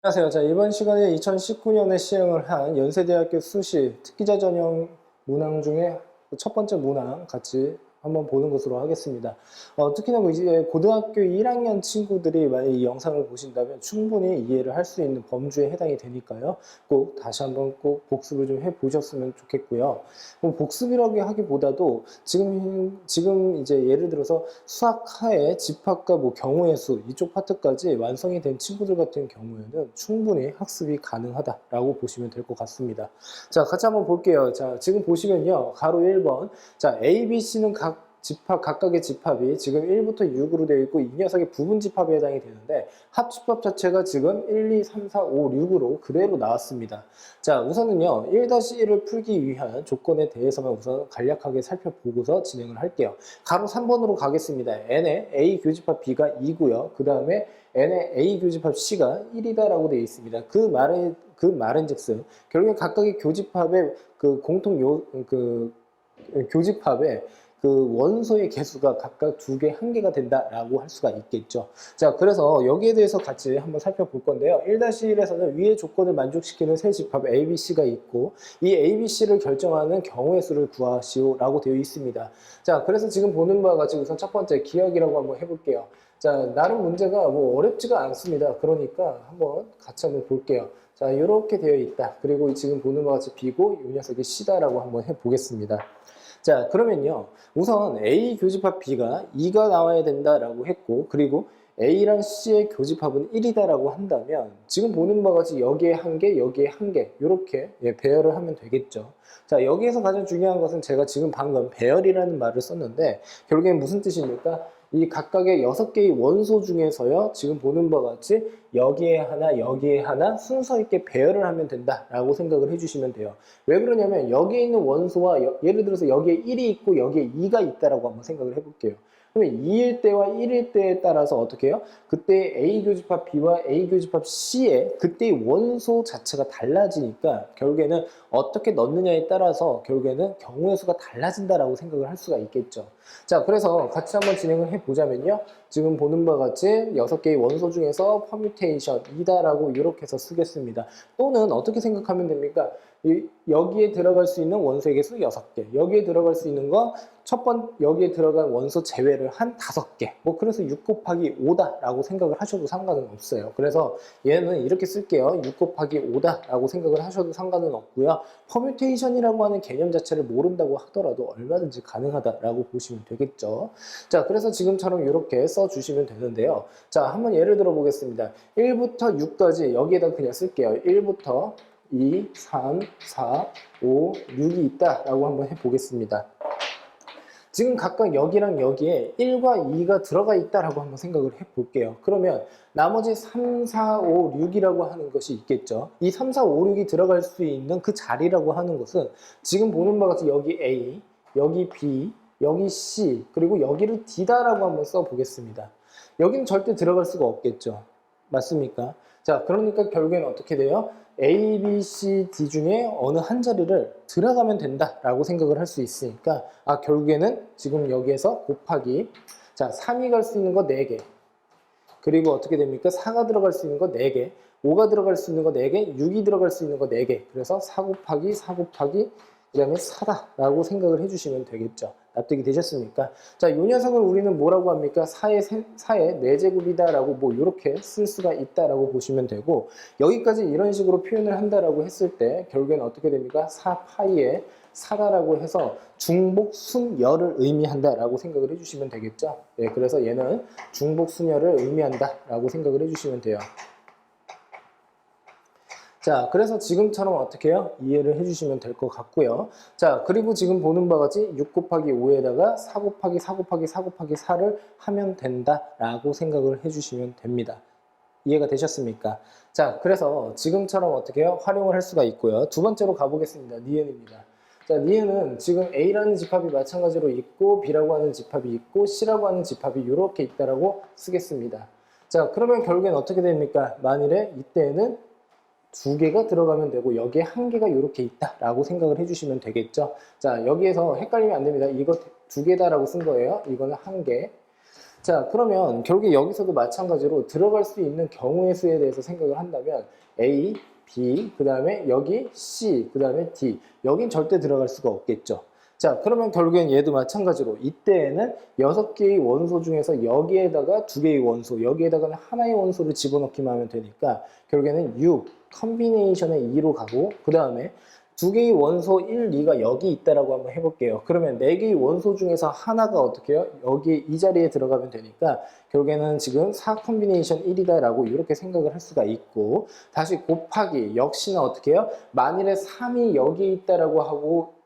안녕하세요. 자, 이번 시간에 2019년에 시행을 한 연세대학교 수시 특기자 전형 문항 중에 첫 번째 문항 같이 한번 보는 것으로 하겠습니다. 특히나 뭐 이제 고등학교 1학년 친구들이 만약 이 영상을 보신다면 충분히 이해를 할 수 있는 범주에 해당이 되니까요. 꼭 다시 한번 꼭 복습을 좀 해보셨으면 좋겠고요. 뭐 복습이라고 하기보다도 지금 이제 예를 들어서 수학하에 집합과 뭐 경우의 수 이쪽 파트까지 완성이 된 친구들 같은 경우에는 충분히 학습이 가능하다라고 보시면 될 것 같습니다. 자, 같이 한번 볼게요. 자, 지금 보시면요. 가로 1번. 자, A, B, C는 각각의 집합이 지금 1부터 6으로 되어 있고 이 녀석의 부분 집합에 해당이 되는데 합집합 자체가 지금 1, 2, 3, 4, 5, 6으로 그대로 나왔습니다. 자, 우선은요. 1-1을 풀기 위한 조건에 대해서만 우선 간략하게 살펴보고서 진행을 할게요. 가로 3번으로 가겠습니다. n의 A 교집합 B가 2고요. 그 다음에 n의 A 교집합 C가 1이다라고 되어 있습니다. 그 말은즉슨 결국에 각각의 교집합의 그 교집합의 그 원소의 개수가 각각 2개, 1개가 된다라고 할 수가 있겠죠. 자, 그래서 여기에 대해서 같이 한번 살펴볼 건데요. 1-1에서는 위의 조건을 만족시키는 세 집합 A, B, C가 있고 이 A, B, C를 결정하는 경우의 수를 구하시오라고 되어 있습니다. 자, 그래서 지금 보는 바와 같이 우선 첫 번째 기하기라고 한번 해볼게요. 자, 나름 문제가 뭐 어렵지가 않습니다. 그러니까 한번 같이 한번 볼게요. 자, 이렇게 되어 있다. 그리고 지금 보는 바와 같이 B고 이 녀석이 C다라고 한번 해보겠습니다. 자, 그러면요. 우선 A 교집합 B가 2가 나와야 된다라고 했고, 그리고 A랑 C의 교집합은 1이다라고 한다면 지금 보는 바와 같이 여기에 1개, 여기에 1개 이렇게 배열을 하면 되겠죠. 자, 여기에서 가장 중요한 것은 제가 지금 방금 배열이라는 말을 썼는데 결국엔 무슨 뜻입니까? 이 각각의 6개의 원소 중에서요. 지금 보는 바와 같이 여기에 하나, 여기에 하나 순서 있게 배열을 하면 된다라고 생각을 해주시면 돼요. 왜 그러냐면 여기에 있는 원소와 예를 들어서 여기에 1이 있고 여기에 2가 있다라고 한번 생각을 해볼게요. 그러면 2일 때와 1일 때에 따라서 어떻게 해요? 그때 A 교집합 B와 A 교집합 C의 그때의 원소 자체가 달라지니까 결국에는 어떻게 넣느냐에 따라서 결국에는 경우의 수가 달라진다라고 생각을 할 수가 있겠죠. 자, 그래서 같이 한번 진행을 해보자면요. 지금 보는 바와 같이 6개의 원소 중에서 퍼뮤테이션이다라고 이렇게 해서 쓰겠습니다. 또는 어떻게 생각하면 됩니까? 여기에 들어갈 수 있는 원소의 개수 6개, 여기에 들어갈 수 있는 거 여기에 들어간 원소 제외를 한 5개, 뭐 그래서 6 곱하기 5다라고 생각을 하셔도 상관은 없어요. 그래서 얘는 이렇게 쓸게요. 6 곱하기 5다라고 생각을 하셔도 상관은 없고요. 퍼뮤테이션이라고 하는 개념 자체를 모른다고 하더라도 얼마든지 가능하다라고 보시면 되겠죠. 자, 그래서 지금처럼 이렇게 써주시면 되는데요. 자, 한번 예를 들어 보겠습니다. 1부터 6까지 여기에다 그냥 쓸게요. 1부터 2, 3, 4, 5, 6이 있다라고 한번 해보겠습니다. 지금 각각 여기랑 여기에 1과 2가 들어가 있다라고 한번 생각을 해볼게요. 그러면 나머지 3, 4, 5, 6이라고 하는 것이 있겠죠. 이 3, 4, 5, 6이 들어갈 수 있는 그 자리라고 하는 것은 지금 보는 바와 같이 여기 A, 여기 B, 여기 C, 그리고 여기를 D다라고 한번 써보겠습니다. 여기는 절대 들어갈 수가 없겠죠. 맞습니까? 자, 그러니까 결국에는 어떻게 돼요? A, B, C, D 중에 어느 한 자리를 들어가면 된다라고 생각을 할 수 있으니까 결국에는 지금 여기에서 곱하기 자, 3이 갈 수 있는 거 4개 그리고 어떻게 됩니까? 4가 들어갈 수 있는 거 4개 5가 들어갈 수 있는 거 4개 6이 들어갈 수 있는 거 4개 그래서 4 곱하기 4 곱하기 그 다음에 4다라고 생각을 해주시면 되겠죠. 납득이 되셨습니까? 자, 이 녀석을 우리는 뭐라고 합니까? 4의 4제곱이다라고 뭐 이렇게 쓸 수가 있다라고 보시면 되고 여기까지 이런 식으로 표현을 한다라고 했을 때 결국에는 어떻게 됩니까? 4파이의 4다라고 해서 중복순열을 의미한다라고 생각을 해주시면 되겠죠. 네, 그래서 얘는 중복순열을 의미한다라고 생각을 해주시면 돼요. 자, 그래서 지금처럼 어떻게 해요? 이해를 해주시면 될 것 같고요. 자, 그리고 지금 보는 바와 같이 6 곱하기 5에다가 4 곱하기 4 곱하기 4 곱하기 4를 하면 된다라고 생각을 해주시면 됩니다. 이해가 되셨습니까? 자, 그래서 지금처럼 어떻게 해요? 활용을 할 수가 있고요. 두 번째로 가보겠습니다. 니은입니다. 자, 니은은 지금 A라는 집합이 마찬가지로 있고 B라고 하는 집합이 있고 C라고 하는 집합이 이렇게 있다라고 쓰겠습니다. 자, 그러면 결국엔 어떻게 됩니까? 만일에 이때에는 2개가 들어가면 되고 여기에 1개가 이렇게 있다라고 생각을 해주시면 되겠죠. 자, 여기에서 헷갈리면 안 됩니다. 이거 2개다라고 쓴 거예요. 이거는 1개. 자, 그러면 결국에 여기서도 마찬가지로 들어갈 수 있는 경우의 수에 대해서 생각을 한다면 A, B, 그 다음에 여기 C, 그 다음에 D. 여긴 절대 들어갈 수가 없겠죠. 자, 그러면 결국엔 얘도 마찬가지로 이때에는 6개의 원소 중에서 여기에다가 2개의 원소, 여기에다가는 하나의 원소를 집어넣기만 하면 되니까 결국에는 6, 컨비네이션의 2로 가고 그 다음에 2개의 원소 1, 2가 여기 있다라고 한번 해볼게요. 그러면 4개의 원소 중에서 하나가 어떻게 해요? 여기 이 자리에 들어가면 되니까 결국에는 지금 4 컨비네이션 1이다라고 이렇게 생각을 할 수가 있고 다시 곱하기 역시나 어떻게 해요? 만일에 3이 여기에 있다라고 하고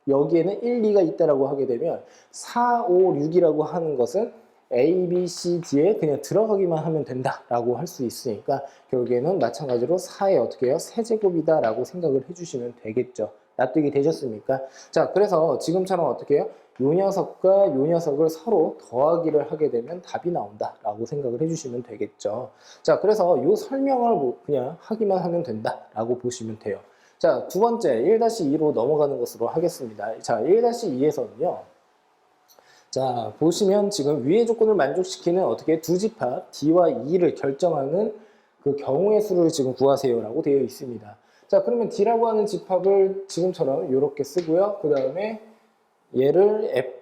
여기에는 1, 2가 있다라고 하게 되면 4, 5, 6이라고 하는 것은 A, B, C, D에 그냥 들어가기만 하면 된다라고 할 수 있으니까 결국에는 마찬가지로 4의 어떻게 해요? 세제곱이다라고 생각을 해주시면 되겠죠. 납득이 되셨습니까? 자, 그래서 지금처럼 어떻게 해요? 요 녀석과 요 녀석을 서로 더하기를 하게 되면 답이 나온다라고 생각을 해주시면 되겠죠. 자, 그래서 요 설명을 그냥 하기만 하면 된다라고 보시면 돼요. 자, 두 번째 1-2로 넘어가는 것으로 하겠습니다. 자, 1-2에서는요. 자, 보시면 지금 위의 조건을 만족시키는 어떻게 두 집합 D와 E를 결정하는 그 경우의 수를 지금 구하세요라고 되어 있습니다. 자, 그러면 D라고 하는 집합을 지금처럼 이렇게 쓰고요. 그 다음에 얘를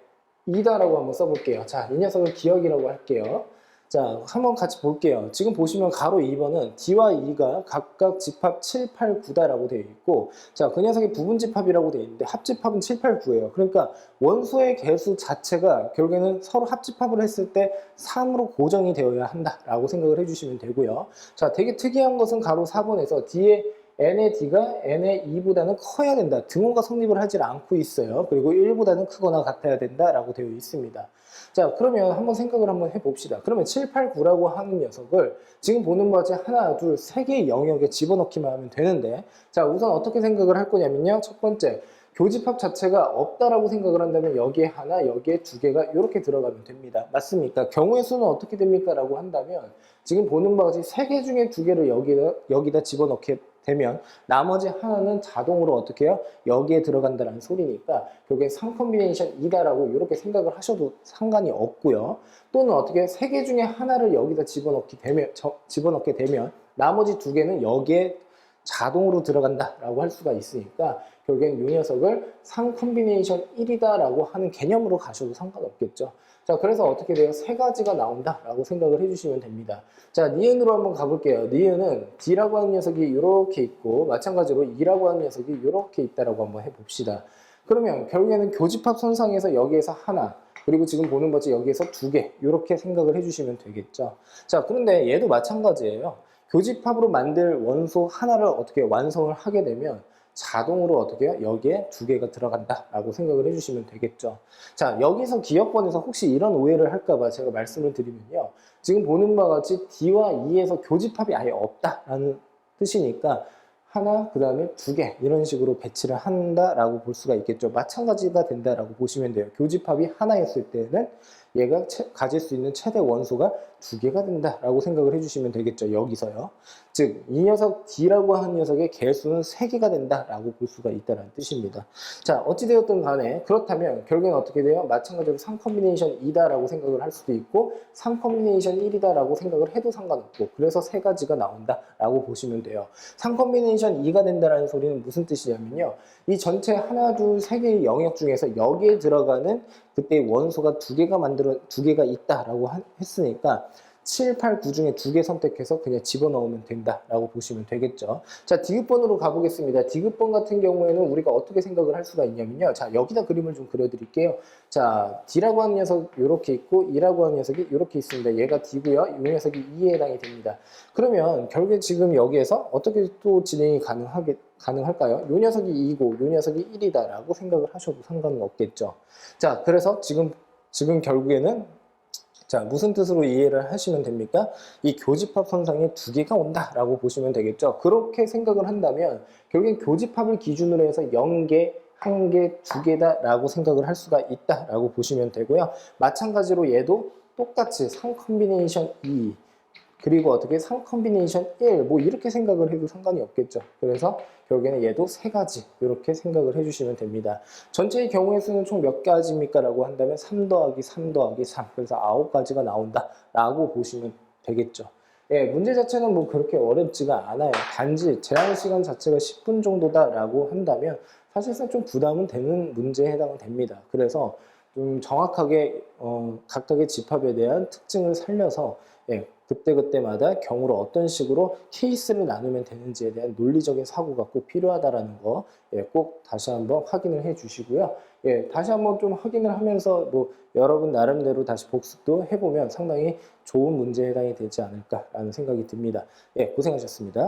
F이다라고 한번 써볼게요. 자, 이 녀석을 기억이라고 할게요. 자, 한번 같이 볼게요. 지금 보시면 가로 2번은 D와 E가 각각 집합 7, 8, 9다라고 되어 있고 자, 그 녀석이 부분 집합이라고 되어 있는데 합집합은 7, 8, 9예요. 그러니까 원소의 개수 자체가 결국에는 서로 합집합을 했을 때 3으로 고정이 되어야 한다라고 생각을 해주시면 되고요. 자, 되게 특이한 것은 가로 4번에서 D의 n의 D가 n의 2보다는 커야 된다. 등호가 성립을 하지 않고 있어요. 그리고 1보다는 크거나 같아야 된다라고 되어 있습니다. 자, 그러면 한번 생각을 한번 해봅시다. 그러면 7, 8, 9라고 하는 녀석을 지금 보는 바와 같이 하나, 둘, 세 개의 영역에 집어넣기만 하면 되는데 자, 우선 어떻게 생각을 할 거냐면요. 첫 번째, 교집합 자체가 없다라고 생각을 한다면 여기에 하나, 여기에 두 개가 이렇게 들어가면 됩니다. 맞습니까? 경우의 수는 어떻게 됩니까? 라고 한다면 지금 보는 바와 같이 세 개 중에 두 개를 여기다 집어넣게 되면 나머지 하나는 자동으로 어떻게 해요? 여기에 들어간다는 소리니까 결국엔 3컨비네이션 2다라고 이렇게 생각을 하셔도 상관이 없고요. 또는 어떻게 세 개 중에 하나를 여기다 집어넣게 되면 나머지 두 개는 여기에 자동으로 들어간다라고 할 수가 있으니까 결국엔 이 녀석을 3컨비네이션 1이다라고 하는 개념으로 가셔도 상관없겠죠. 자, 그래서 어떻게 돼요? 세 가지가 나온다라고 생각을 해주시면 됩니다. 자, 니은으로 한번 가볼게요. 니은은 D라고 하는 녀석이 이렇게 있고 마찬가지로 E라고 하는 녀석이 이렇게 있다라고 한번 해봅시다. 그러면 결국에는 교집합 선상에서 여기에서 하나 그리고 지금 보는 거지 여기에서 두 개 이렇게 생각을 해주시면 되겠죠. 자, 그런데 얘도 마찬가지예요. 교집합으로 만들 원소 하나를 어떻게 완성을 하게 되면 자동으로 어떻게 해요? 여기에 두 개가 들어간다라고 생각을 해주시면 되겠죠. 자, 여기서 기억번에서 혹시 이런 오해를 할까봐 제가 말씀을 드리면요. 지금 보는 바와 같이 D와 E에서 교집합이 아예 없다라는 뜻이니까 하나, 그 다음에 두 개 이런 식으로 배치를 한다라고 볼 수가 있겠죠. 마찬가지가 된다라고 보시면 돼요. 교집합이 하나였을 때는 얘가 가질 수 있는 최대 원소가 두 개가 된다라고 생각을 해주시면 되겠죠. 여기서요. 즉, 이 녀석 D라고 하는 녀석의 개수는 3개가 된다라고 볼 수가 있다는 뜻입니다. 자, 어찌되었든 간에 그렇다면 결국엔 어떻게 돼요? 마찬가지로 3컨비네이션 2다라고 생각을 할 수도 있고 3컨비네이션 1이다라고 생각을 해도 상관없고 그래서 세 가지가 나온다라고 보시면 돼요. 3컨비네이션 2가 된다라는 소리는 무슨 뜻이냐면요. 이 전체 하나, 둘, 세 개의 영역 중에서 여기에 들어가는 그때 원소가 두 개가 있다라고 했으니까 7, 8, 9 중에 두 개 선택해서 그냥 집어넣으면 된다라고 보시면 되겠죠. 자, 디귿번으로 가보겠습니다. 디귿번 같은 경우에는 우리가 어떻게 생각을 할 수가 있냐면요. 자, 여기다 그림을 좀 그려드릴게요. 자, D라고 하는 녀석 이렇게 있고 E라고 하는 녀석이 이렇게 있습니다. 얘가 D고요. 이 녀석이 E에 해당이 됩니다. 그러면 결국에 지금 여기에서 어떻게 또 진행이 가능할까요? 이 녀석이 2고 이 녀석이 1이다라고 생각을 하셔도 상관은 없겠죠. 자, 그래서 지금 결국에는 자, 무슨 뜻으로 이해를 하시면 됩니까? 이 교집합 선상에 두 개가 온다라고 보시면 되겠죠. 그렇게 생각을 한다면 결국엔 교집합을 기준으로 해서 0개, 1개, 2개다라고 생각을 할 수가 있다라고 보시면 되고요. 마찬가지로 얘도 똑같이 3컨비네이션 2 그리고 어떻게 3 컨비네이션 1, 뭐 이렇게 생각을 해도 상관이 없겠죠. 그래서 결국에는 얘도 3가지 이렇게 생각을 해주시면 됩니다. 전체의 경우의 수는 총 몇 가지입니까? 라고 한다면 3 더하기 3 더하기 3, 그래서 9가지가 나온다 라고 보시면 되겠죠. 예, 문제 자체는 뭐 그렇게 어렵지가 않아요. 단지 제한 시간 자체가 10분 정도다라고 한다면 사실상 좀 부담은 되는 문제에 해당은 됩니다. 그래서 좀 정확하게 각각의 집합에 대한 특징을 살려서 예, 그때그때마다 경우를 어떤 식으로 케이스를 나누면 되는지에 대한 논리적인 사고가 꼭 필요하다라는 거 예, 꼭 다시 한번 확인을 해 주시고요. 예, 다시 한번 좀 확인을 하면서 뭐 여러분 나름대로 다시 복습도 해보면 상당히 좋은 문제에 해당이 되지 않을까라는 생각이 듭니다. 예, 고생하셨습니다.